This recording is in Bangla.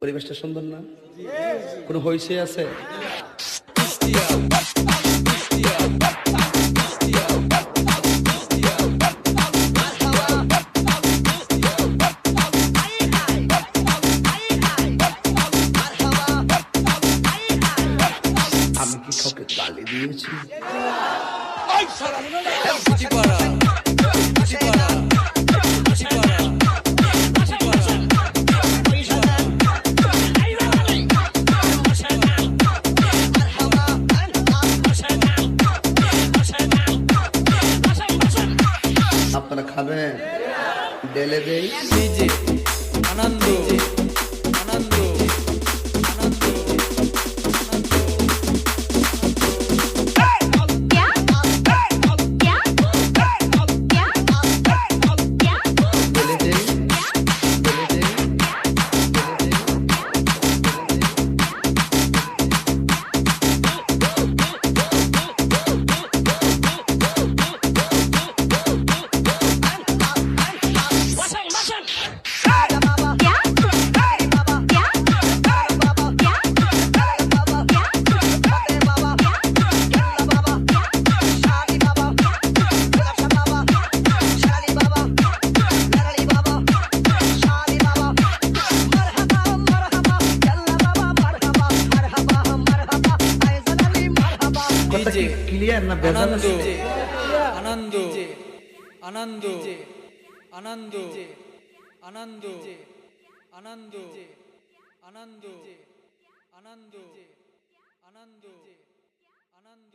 পরিবেশটা সুন্দর না? কোনো হইছে আছে? আমি কি কাউকে গালি দিয়েছি? আপনারা খাবেন? ডেলে দেই। আনন্দ আনন্দ আনন্দ ডেলে দেই, ডেলে দেই, ডেলে দেই। কথা কি ক্লিয়ার না বেজাল আছে? আনন্দ আনন্দ আনন্দ আনন্দ আনন্দ আনন্দ আনন্দ আনন্দ আনন্দ